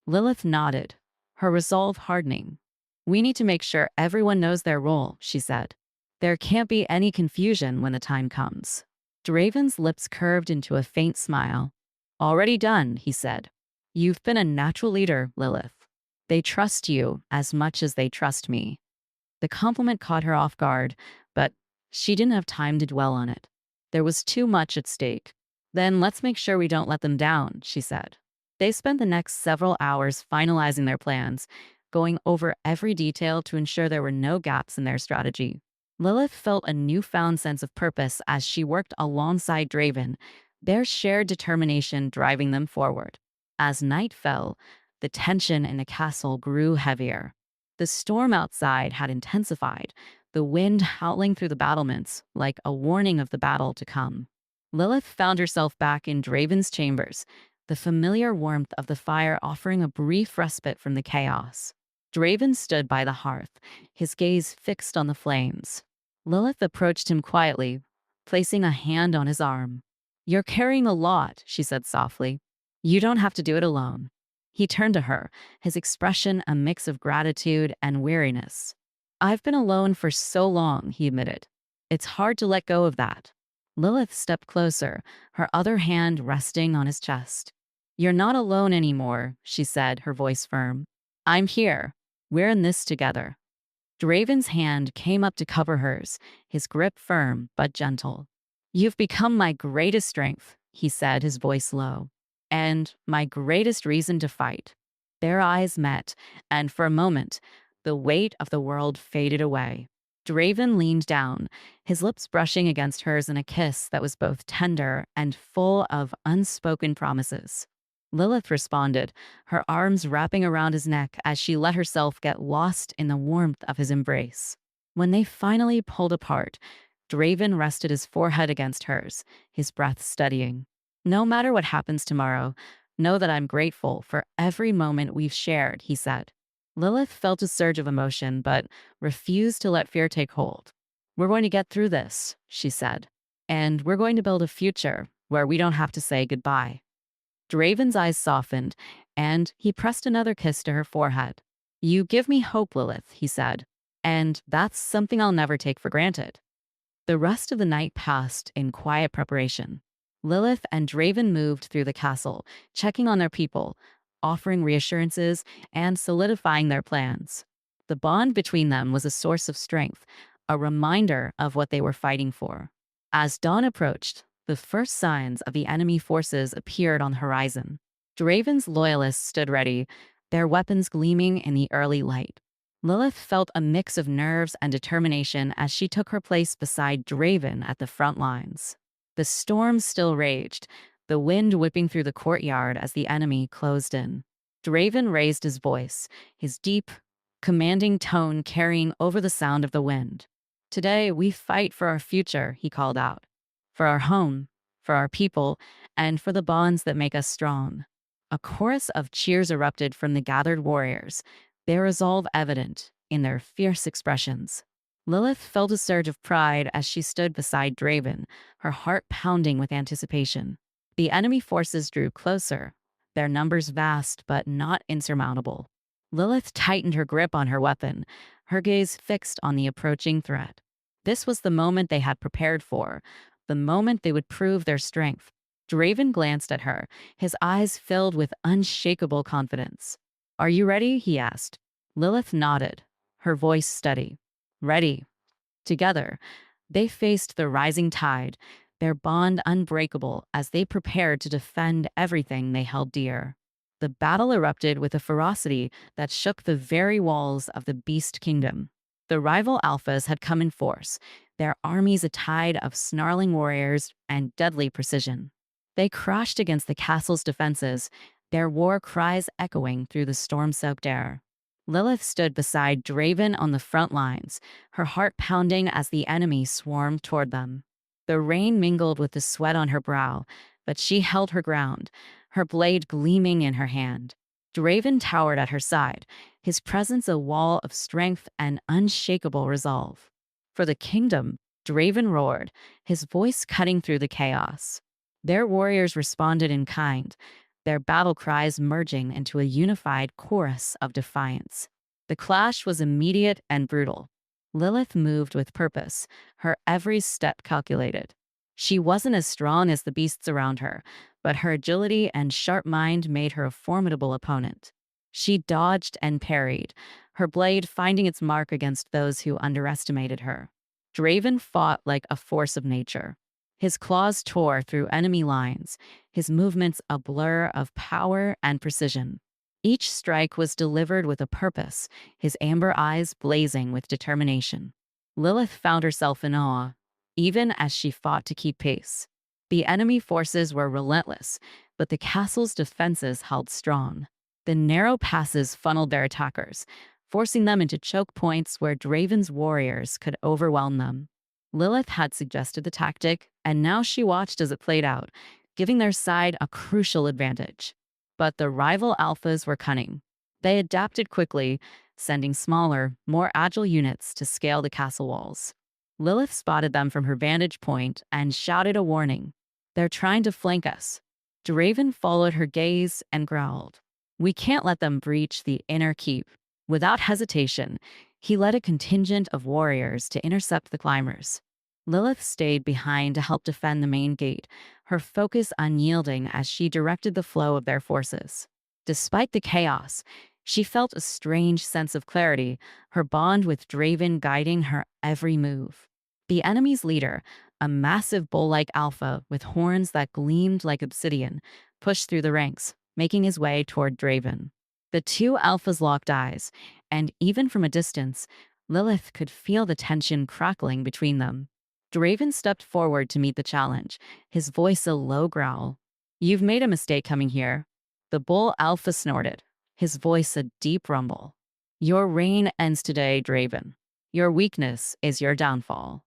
Lilith nodded, her resolve hardening. We need to make sure everyone knows their role, she said. There can't be any confusion when the time comes. Draven's lips curved into a faint smile. Already done, he said. You've been a natural leader, Lilith. They trust you as much as they trust me. The compliment caught her off guard, but she didn't have time to dwell on it. There was too much at stake. Then let's make sure we don't let them down, she said. They spent the next several hours finalizing their plans, going over every detail to ensure there were no gaps in their strategy. Lilith felt a newfound sense of purpose as she worked alongside Draven, their shared determination driving them forward. As night fell, the tension in the castle grew heavier. The storm outside had intensified, the wind howling through the battlements like a warning of the battle to come. Lilith found herself back in Draven's chambers, the familiar warmth of the fire offering a brief respite from the chaos. Draven stood by the hearth, his gaze fixed on the flames. Lilith approached him quietly, placing a hand on his arm. You're carrying a lot, she said softly. You don't have to do it alone. He turned to her, his expression a mix of gratitude and weariness. I've been alone for so long, he admitted. It's hard to let go of that. Lilith stepped closer, her other hand resting on his chest. You're not alone anymore, she said, her voice firm. I'm here. We're in this together. Draven's hand came up to cover hers, his grip firm but gentle. You've become my greatest strength, he said, his voice low, and my greatest reason to fight. Their eyes met, and for a moment, the weight of the world faded away. Draven leaned down, his lips brushing against hers in a kiss that was both tender and full of unspoken promises. Lilith responded, her arms wrapping around his neck as she let herself get lost in the warmth of his embrace. When they finally pulled apart, Draven rested his forehead against hers, his breath steadying. No matter what happens tomorrow, know that I'm grateful for every moment we've shared, he said. Lilith felt a surge of emotion, but refused to let fear take hold. We're going to get through this, she said, and we're going to build a future where we don't have to say goodbye. Draven's eyes softened, and he pressed another kiss to her forehead. You give me hope, Lilith, he said, and that's something I'll never take for granted. The rest of the night passed in quiet preparation. Lilith and Draven moved through the castle, checking on their people, offering reassurances, and solidifying their plans. The bond between them was a source of strength, a reminder of what they were fighting for. As dawn approached, the first signs of the enemy forces appeared on the horizon. Draven's loyalists stood ready, their weapons gleaming in the early light. Lilith felt a mix of nerves and determination as she took her place beside Draven at the front lines. The storm still raged, the wind whipping through the courtyard as the enemy closed in. Draven raised his voice, his deep, commanding tone carrying over the sound of the wind. Today, we fight for our future, he called out. For our home, for our people, and for the bonds that make us strong. A chorus of cheers erupted from the gathered warriors, their resolve evident in their fierce expressions. Lilith felt a surge of pride as she stood beside Draven, her heart pounding with anticipation. The enemy forces drew closer, their numbers vast but not insurmountable. Lilith tightened her grip on her weapon, her gaze fixed on the approaching threat. This was the moment they had prepared for, the moment they would prove their strength. Draven glanced at her, his eyes filled with unshakable confidence. "Are you ready?" he asked. Lilith nodded, her voice steady. "Ready." Together, they faced the rising tide, their bond unbreakable as they prepared to defend everything they held dear. The battle erupted with a ferocity that shook the very walls of the Beast Kingdom. The rival Alphas had come in force, their armies a tide of snarling warriors and deadly precision. They crashed against the castle's defenses, their war cries echoing through the storm-soaked air. Lilith stood beside Draven on the front lines, her heart pounding as the enemy swarmed toward them. The rain mingled with the sweat on her brow, but she held her ground, her blade gleaming in her hand. Draven towered at her side, his presence a wall of strength and unshakable resolve. For the kingdom, Draven roared, his voice cutting through the chaos. Their warriors responded in kind, their battle cries merging into a unified chorus of defiance. The clash was immediate and brutal. Lilith moved with purpose, her every step calculated. She wasn't as strong as the beasts around her, but her agility and sharp mind made her a formidable opponent. She dodged and parried, her blade finding its mark against those who underestimated her. Draven fought like a force of nature. His claws tore through enemy lines, his movements a blur of power and precision. Each strike was delivered with a purpose, his amber eyes blazing with determination. Lilith found herself in awe, even as she fought to keep pace. The enemy forces were relentless, but the castle's defenses held strong. The narrow passes funneled their attackers, forcing them into choke points where Draven's warriors could overwhelm them. Lilith had suggested the tactic, and now she watched as it played out, giving their side a crucial advantage. But the rival Alphas were cunning. They adapted quickly, sending smaller, more agile units to scale the castle walls. Lilith spotted them from her vantage point and shouted a warning. "They're trying to flank us." Draven followed her gaze and growled. "We can't let them breach the inner keep." Without hesitation, he led a contingent of warriors to intercept the climbers. Lilith stayed behind to help defend the main gate, her focus unyielding as she directed the flow of their forces. Despite the chaos, she felt a strange sense of clarity, her bond with Draven guiding her every move. The enemy's leader, a massive bull-like alpha with horns that gleamed like obsidian, pushed through the ranks, making his way toward Draven. The two alphas locked eyes, and even from a distance, Lilith could feel the tension crackling between them. Draven stepped forward to meet the challenge, his voice a low growl. "You've made a mistake coming here." The bull alpha snorted, his voice a deep rumble. "Your reign ends today, Draven. Your weakness is your downfall."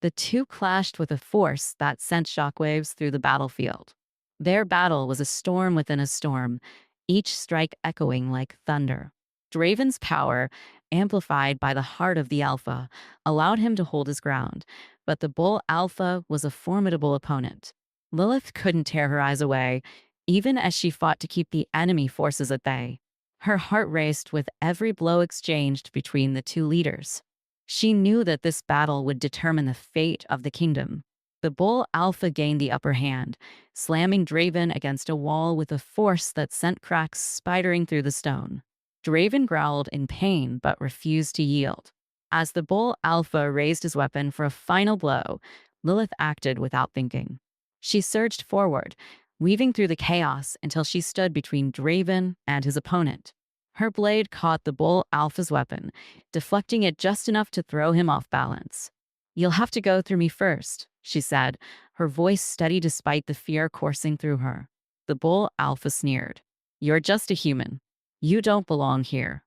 The two clashed with a force that sent shockwaves through the battlefield. Their battle was a storm within a storm, each strike echoing like thunder. Draven's power, amplified by the heart of the Alpha, allowed him to hold his ground, but the Bull Alpha was a formidable opponent. Lilith couldn't tear her eyes away, even as she fought to keep the enemy forces at bay. Her heart raced with every blow exchanged between the two leaders. She knew that this battle would determine the fate of the kingdom. The Bull Alpha gained the upper hand, slamming Draven against a wall with a force that sent cracks spidering through the stone. Draven growled in pain but refused to yield. As the Bull Alpha raised his weapon for a final blow, Lilith acted without thinking. She surged forward, weaving through the chaos until she stood between Draven and his opponent. Her blade caught the Bull Alpha's weapon, deflecting it just enough to throw him off balance. "You'll have to go through me first," she said, her voice steady despite the fear coursing through her. The bull alpha sneered. You're just a human. You don't belong here.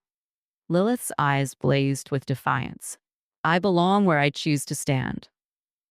Lilith's eyes blazed with defiance. I belong where I choose to stand.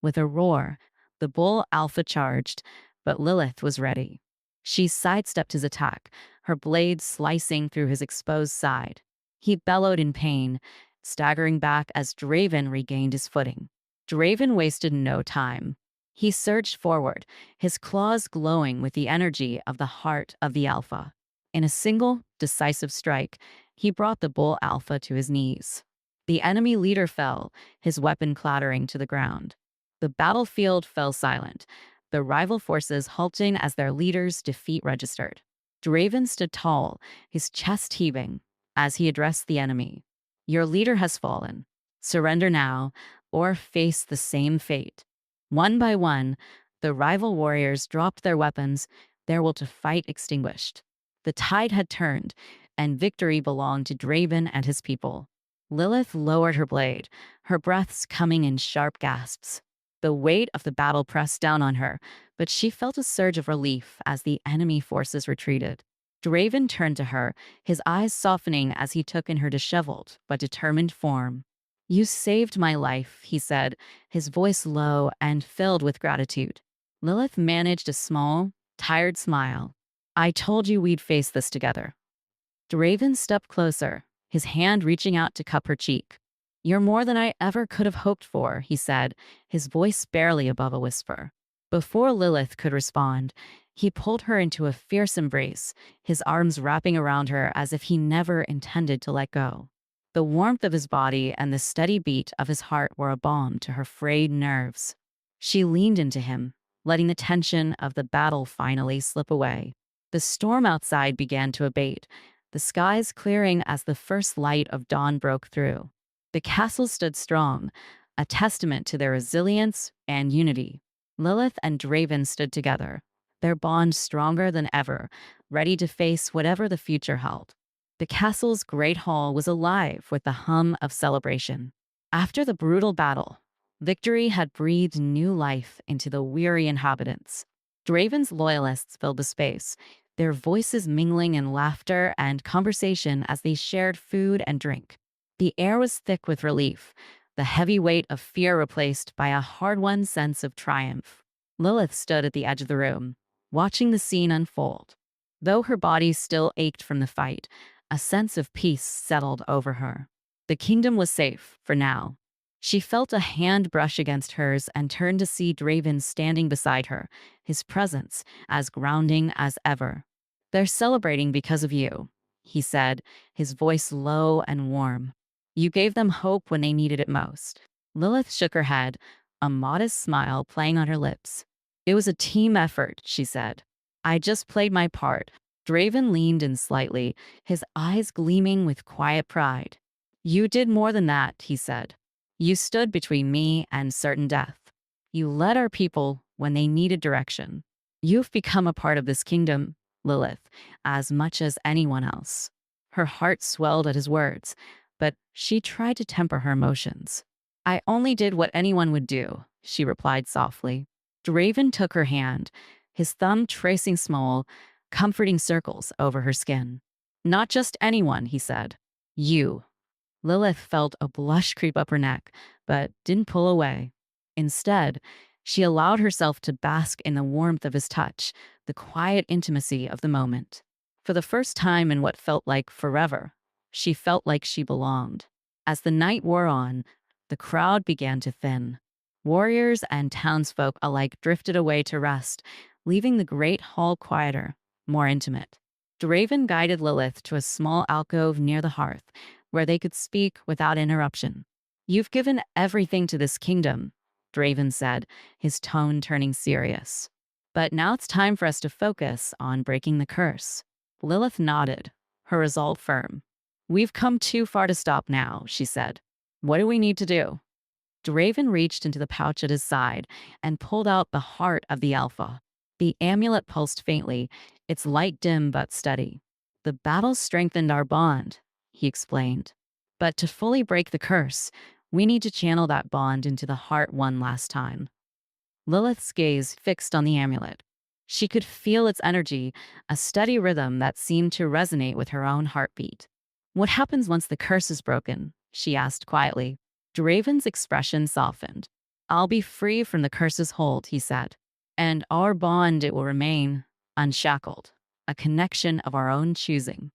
With a roar, the bull alpha charged, but Lilith was ready. She sidestepped his attack, her blade slicing through his exposed side. He bellowed in pain, staggering back as Draven regained his footing. Draven wasted no time. He surged forward, his claws glowing with the energy of the heart of the alpha. In a single, decisive strike, he brought the bull alpha to his knees. The enemy leader fell, his weapon clattering to the ground. The battlefield fell silent, the rival forces halting as their leader's defeat registered. Draven stood tall, his chest heaving, as he addressed the enemy. Your leader has fallen. Surrender now, or face the same fate. One by one, the rival warriors dropped their weapons, their will to fight extinguished. The tide had turned, and victory belonged to Draven and his people. Lilith lowered her blade, her breaths coming in sharp gasps. The weight of the battle pressed down on her, but she felt a surge of relief as the enemy forces retreated. Draven turned to her, his eyes softening as he took in her disheveled but determined form. You saved my life, he said, his voice low and filled with gratitude. Lilith managed a small, tired smile. I told you we'd face this together. Draven stepped closer, his hand reaching out to cup her cheek. You're more than I ever could have hoped for, he said, his voice barely above a whisper. Before Lilith could respond, he pulled her into a fierce embrace, his arms wrapping around her as if he never intended to let go. The warmth of his body and the steady beat of his heart were a balm to her frayed nerves. She leaned into him, letting the tension of the battle finally slip away. The storm outside began to abate, the skies clearing as the first light of dawn broke through. The castle stood strong, a testament to their resilience and unity. Lilith and Draven stood together, their bond stronger than ever, ready to face whatever the future held. The castle's great hall was alive with the hum of celebration. After the brutal battle, victory had breathed new life into the weary inhabitants. Draven's loyalists filled the space, their voices mingling in laughter and conversation as they shared food and drink. The air was thick with relief, the heavy weight of fear replaced by a hard-won sense of triumph. Lilith stood at the edge of the room, watching the scene unfold. Though her body still ached from the fight, a sense of peace settled over her. The kingdom was safe, for now. She felt a hand brush against hers and turned to see Draven standing beside her, his presence as grounding as ever. They're celebrating because of you, he said, his voice low and warm. You gave them hope when they needed it most. Lilith shook her head, a modest smile playing on her lips. It was a team effort, she said. I just played my part. Draven leaned in slightly, his eyes gleaming with quiet pride. You did more than that, he said. You stood between me and certain death. You led our people when they needed direction. You've become a part of this kingdom, Lilith, as much as anyone else. Her heart swelled at his words, but she tried to temper her emotions. I only did what anyone would do, she replied softly. Draven took her hand, his thumb tracing small, comforting circles over her skin. Not just anyone, he said. You. Lilith felt a blush creep up her neck, but didn't pull away. Instead, she allowed herself to bask in the warmth of his touch, the quiet intimacy of the moment. For the first time in what felt like forever, she felt like she belonged. As the night wore on, the crowd began to thin. Warriors and townsfolk alike drifted away to rest, leaving the great hall quieter, more intimate. Draven guided Lilith to a small alcove near the hearth, where they could speak without interruption. You've given everything to this kingdom, Draven said, his tone turning serious. But now it's time for us to focus on breaking the curse. Lilith nodded, her resolve firm. We've come too far to stop now, she said. What do we need to do? Draven reached into the pouch at his side and pulled out the heart of the alpha. The amulet pulsed faintly, its light dim but steady. The battle strengthened our bond, he explained. But to fully break the curse, we need to channel that bond into the heart one last time. Lilith's gaze fixed on the amulet. She could feel its energy, a steady rhythm that seemed to resonate with her own heartbeat. What happens once the curse is broken? She asked quietly. Draven's expression softened. I'll be free from the curse's hold, he said. And our bond, it will remain unshackled, a connection of our own choosing.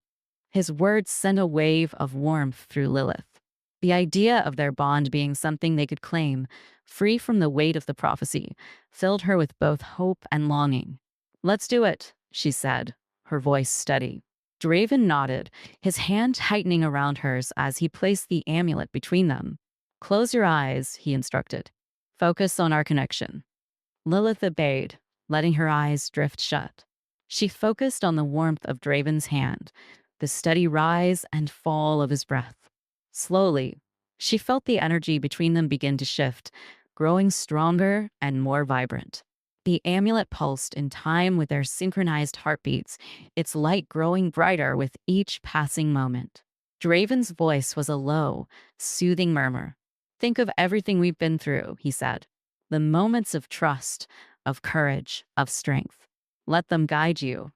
His words sent a wave of warmth through Lilith. The idea of their bond being something they could claim, free from the weight of the prophecy, filled her with both hope and longing. Let's do it, she said, her voice steady. Draven nodded, his hand tightening around hers as he placed the amulet between them. Close your eyes, he instructed. Focus on our connection. Lilith obeyed, letting her eyes drift shut. She focused on the warmth of Draven's hand, the steady rise and fall of his breath. Slowly, she felt the energy between them begin to shift, growing stronger and more vibrant. The amulet pulsed in time with their synchronized heartbeats, its light growing brighter with each passing moment. Draven's voice was a low, soothing murmur. Think of everything we've been through, he said. The moments of trust, of courage, of strength. Let them guide you.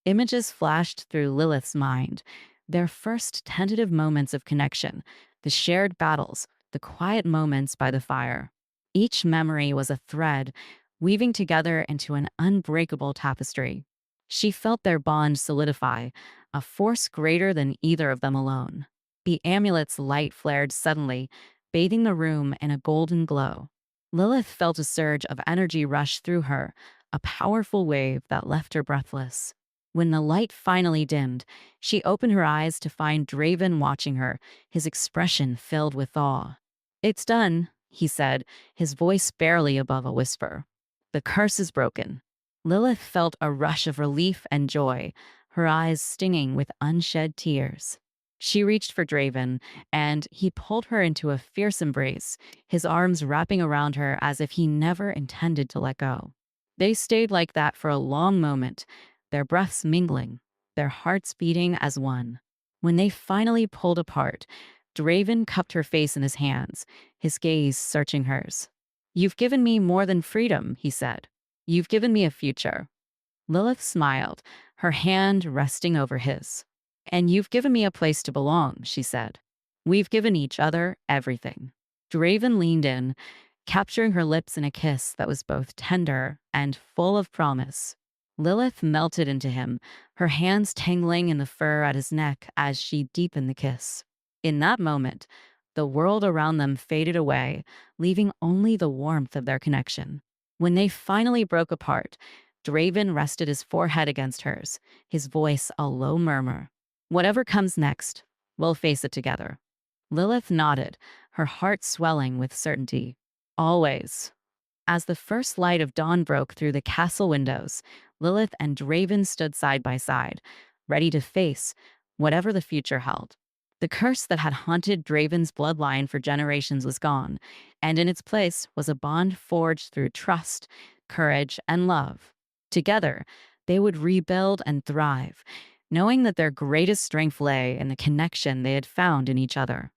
Images flashed through Lilith's mind, their first tentative moments of connection, the shared battles, the quiet moments by the fire. Each memory was a thread, weaving together into an unbreakable tapestry. She felt their bond solidify, a force greater than either of them alone. The amulet's light flared suddenly, bathing the room in a golden glow. Lilith felt a surge of energy rush through her, a powerful wave that left her breathless. When the light finally dimmed, she opened her eyes to find Draven watching her, his expression filled with awe. It's done, he said, his voice barely above a whisper. The curse is broken. Lilith felt a rush of relief and joy, her eyes stinging with unshed tears. She reached for Draven, and he pulled her into a fierce embrace, his arms wrapping around her as if he never intended to let go. They stayed like that for a long moment, their breaths mingling, their hearts beating as one. When they finally pulled apart, Draven cupped her face in his hands, his gaze searching hers. You've given me more than freedom, he said. You've given me a future. Lilith smiled, her hand resting over his. And you've given me a place to belong, she said. We've given each other everything. Draven leaned in, capturing her lips in a kiss that was both tender and full of promise. Lilith melted into him, her hands tangling in the fur at his neck as she deepened the kiss. In that moment, the world around them faded away, leaving only the warmth of their connection. When they finally broke apart, Draven rested his forehead against hers, his voice a low murmur. Whatever comes next, we'll face it together. Lilith nodded, her heart swelling with certainty. Always. As the first light of dawn broke through the castle windows, Lilith and Draven stood side by side, ready to face whatever the future held. The curse that had haunted Draven's bloodline for generations was gone, and in its place was a bond forged through trust, courage, and love. Together, they would rebuild and thrive, knowing that their greatest strength lay in the connection they had found in each other.